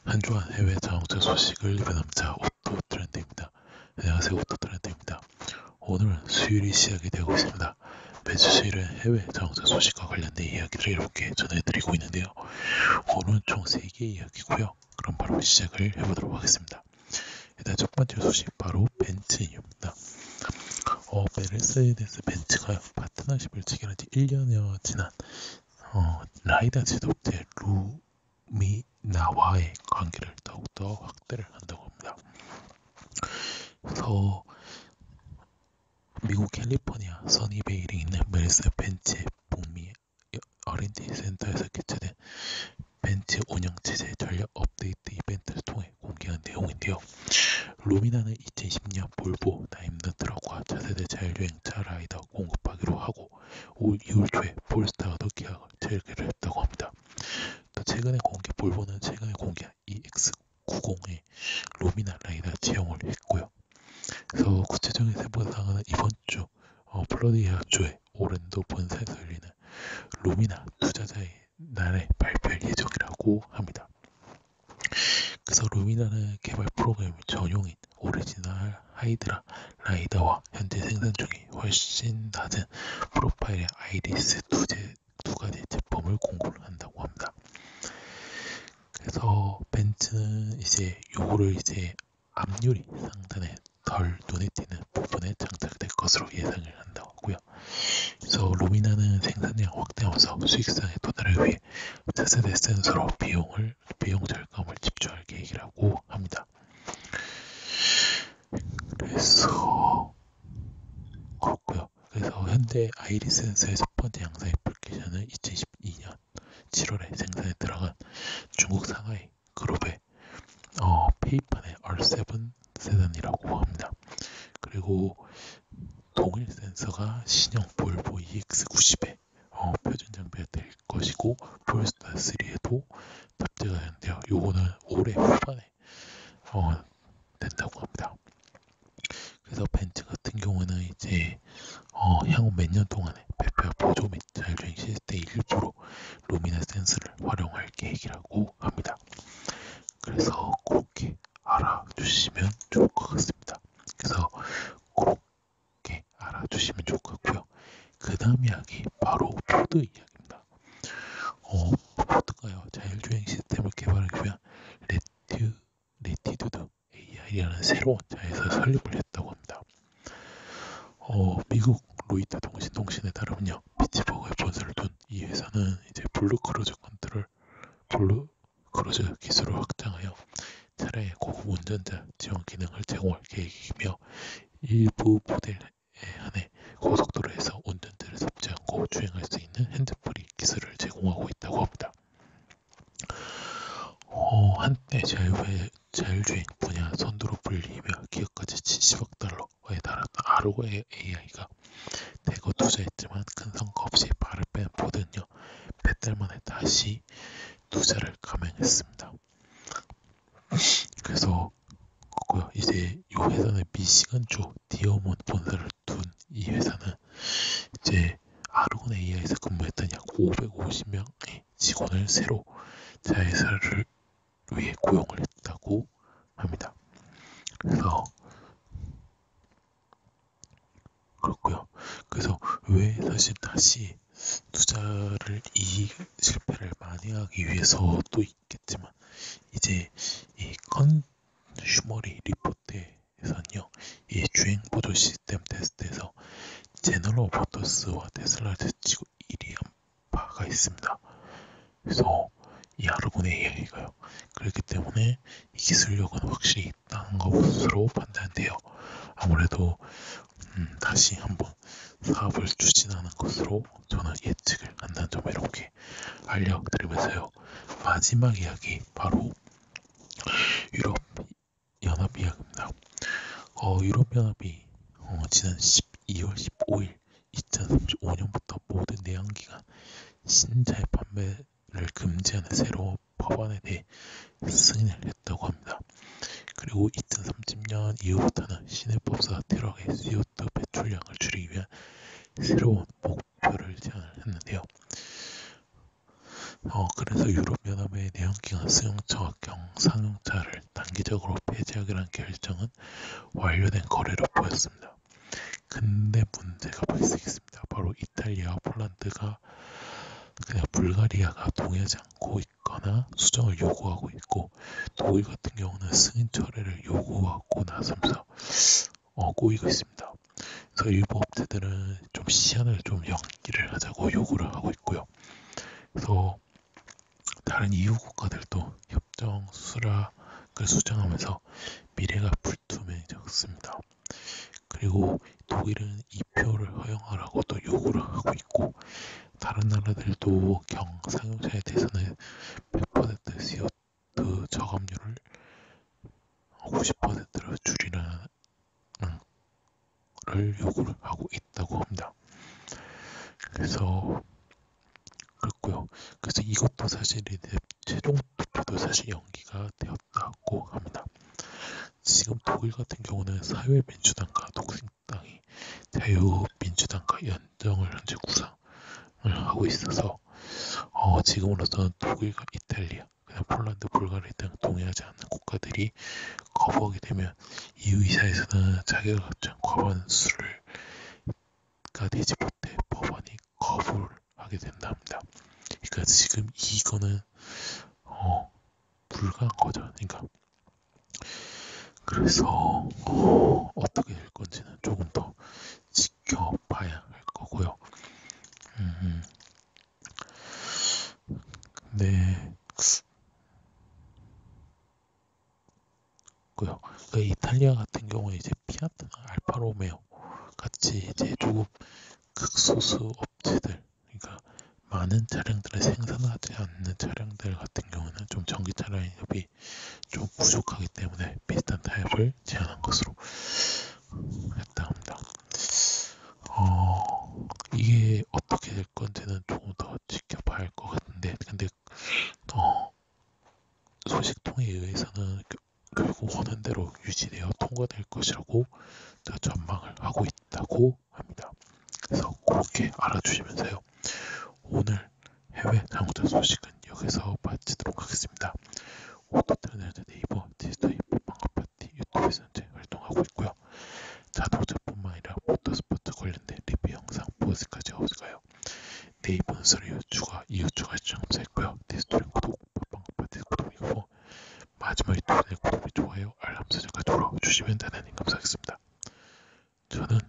한 주간 해외 자동차 소식을 리뷰합니다. 오토 트렌드입니다. 안녕하세요, 오토 트렌드입니다. 오늘은 수요일이 시작이 되고 있습니다. 매주 수요일은 해외 자동차 소식과 관련된 이야기들을 이렇게 전해드리고 있는데요. 오늘은 총 3개의 이야기고요. 그럼 바로 시작을 해보도록 하겠습니다. 일단 첫 번째 소식 바로 벤츠입니다. 메르세데스 벤츠가 파트너십을 체결한 지 1년여 지난 라이다 제조업체 루미나와의 관계를 더욱더 확대를 한다고 합니다. 그래서 미국 캘리포니아 써니베일에 있는 메르세데스 벤츠의 북미 R&D 센터에서 개최된 벤츠 운영체제 전략 업데이트 이벤트를 통해 공개한 내용인데요. 루미나는 2010년 볼보 다임러 트럭과 차세대 자율주행차 라이더 공급하기로 하고 올 2월 초에 볼스타와도 계약을 체결했다고 합니다. 또 볼보는 최근에 공개한 EX90의 루미나 라이더 채용을 했고요. 그래서 구체적인 세부 사항은 이번 주 플로리다주의 오랜도 본사에서 열리는 루미나 투자자의 날에 발표할 예정이라고 합니다. 그래서 루미나는 개발 프로그램 전용인 오리지널 하이드라 라이더와 현재 생산 중에 훨씬 낮은 프로파일의 아이리스 두 가지 제품을 공급을 한다고 합니다. 그래서 벤츠는 요거를 앞유리 상단에 덜 눈에 띄는 부분에 장착될 것으로 예상을 한다고 하고요. 그래서 루미나는 생산량 확대하면서 수익성의 도달을 위해 차세대 센서로 비용 절감을 집중할 계획이라고 합니다. 그래서 그렇고요. 그래서 현재 아이리스 센서의 첫 번째 양산 애플리케이션은 2012년 7월에 생산에 들어간 중국 상하이 그룹의 페이판의 R7 세단이라고 합니다. 그리고 동일 센서가 신형 볼보 EX90에 표준 장비가 될 것이고 볼스타 3에도 탑재가 되는데요. 요거는 올해 후반에 된다고 합니다. 그래서 벤츠 같은 경우는 향후 몇 년 동안에 배포 보조 및 자율주행 시스템 일부로 루미나 센서를 활용할 계획이라고 합니다. 그래서 그렇게 알아주시면 좋을 것 같습니다. 그래서 그렇게 알아주시면 좋을 것 같고요. 그 다음 이야기 바로 포드 이야기입니다. 포드가요 자율주행 시스템을 개발하기 위한 레티튜드 AI라는 새로운 자회사 설립을 했다고 합니다. 미국 로이터 통신에 따르면요, 피츠버그에 본사를 둔 이 회사는 블루크루즈 기술을 확장하여 차량의 고급 운전자 지원 기능을 제공할 계획이며 일부 모델에 한해 고속도로에서 운전자를 섭지 않고 주행할 수 있는 핸드프리 기술을 제공하고 있다고 합니다. 한때 자율주행 분야 선두로 불리며 기업가치 70억 달러에 달했던 아르고 AI가 대거 투자했지만 큰 성과 없이 발을 뺀 포드는요, 몇 달 만에 다시 투자를 감행했습니다. 그래서 이 회사는 미시간주 디어몬 본사를 둔 이 회사는 아르곤 AI에서 근무했던 약 550명의 직원을 새로 자회사를 위해 고용을 했다고 합니다. 그래서 그렇고요. 그래서 왜 사실 다시 투자를 실패를 많이 하기 위해서도 있겠지만 이 컨슈머리 리포트에서는요, 이 주행 보조 시스템 테스트에서 제너럴 모터스와 테슬라를 제치고 1위 한 바가 있습니다. 그래서 이 아르곤 AI가요. 그렇기 때문에 이 기술력은 확실히 있다는 것으로 판단돼요. 아무래도 다시 한번 사업을 추진하는 것으로 저는 예측을 한다는 점을 이렇게 알려드리면서요. 마지막 이야기 바로 유럽 연합 이야기입니다. 유럽 연합이 지난 2월 15일 2035년부터 모든 내연기관 신차의 판매를 금지하는 새로운 법안에 대해 승인을 했다고 합니다. 그리고 2030년 이후부터는 시내버스와 트럭의 CO2 배출량을 줄이기 위한 새로운 목표를 제안을 했는데요. 그래서 유럽연합의 내연기관 승용차와 경상용차를 단기적으로 폐지하기로 한 결정은 완료된 거래로 보였습니다. 근데 문제가 발생했습니다. 바로 이탈리아와 폴란드가 그냥 불가리아가 동의하지 않고 있거나 수정을 요구하고 있고, 독일 같은 경우는 승인 철회를 요구하고 나서면서 꼬이고 있습니다. 그래서 일부 업체들은 좀 시한을 좀 연기를 하자고 요구를 하고 있고요. 그래서 다른 EU 국가들도 협정 수락을 수정하면서 미래가 불투명해졌습니다. 그리고 독일은 이표를 허용하라고 또 요구를 하고 있고, 다른 나라들도 경상용차에 대해서는 100% CO2 저감률을 90%로 줄이라는 를 요구를 하고 있다고 합니다. 그래서 그렇고요. 그래서 이것도 사실 이제 최종 투표도 사실 연기가 되었다고 합니다. 지금 독일 같은 경우는 사회민주당과 독립당이 자유민주당과 연정을 현재 구상을 하고 있어서 지금으로서는 독일과 이탈리아, 그냥 폴란드, 불가리아 등 동의하지 않는 국가들이 거부하게 되면 EU 이사에서는 자기가 과반수를 되지 못해 법안이 거부를 하게 된답니다. 그러니까 지금 이거는 불가한 거죠. 그러니까 그래서 어떻게 될 건지는 조금 더 지켜봐야 할 거고요. 네. 고요. 그 이탈리아 같은 경우에 이제 피아트나 알파로메오 같이 이제 조금 극소수 업체들, 그러니까 많은 차량들을 생산하지 않는 차량들 같은 경우는 좀 전기 차량협이 좀 부족하기 때문에 비슷한 타입을 제안한 것으로 했다 합니다. 이게 어떻게 될 건지는 조금 더 지켜봐야 할 것 같은데, 근데 소식통에 의해서는 결국 원안대로 유지되어 통과될 것이라고 전망을 하고 있다고 합니다. 그래서 그렇게 알아주시면서요. 오늘 해외 자동차 소식은 여기서 마치도록 하겠습니다. 오토트렌드 네이버 디지털 빵카파티 유튜브에서 현재 활동하고 있고요. 자동차뿐만 아니라 모터스포츠 관련된 리뷰 영상 보스까지 어디가요. 네이버는 서류 추가, 이후 추가 시청자있고요. 디지털 구독, 빵카파티 구독이고 마지막 유튜브의 구독, 좋아요, 알람 설정까지 눌러주시면 대단히 감사하겠습니다. 저는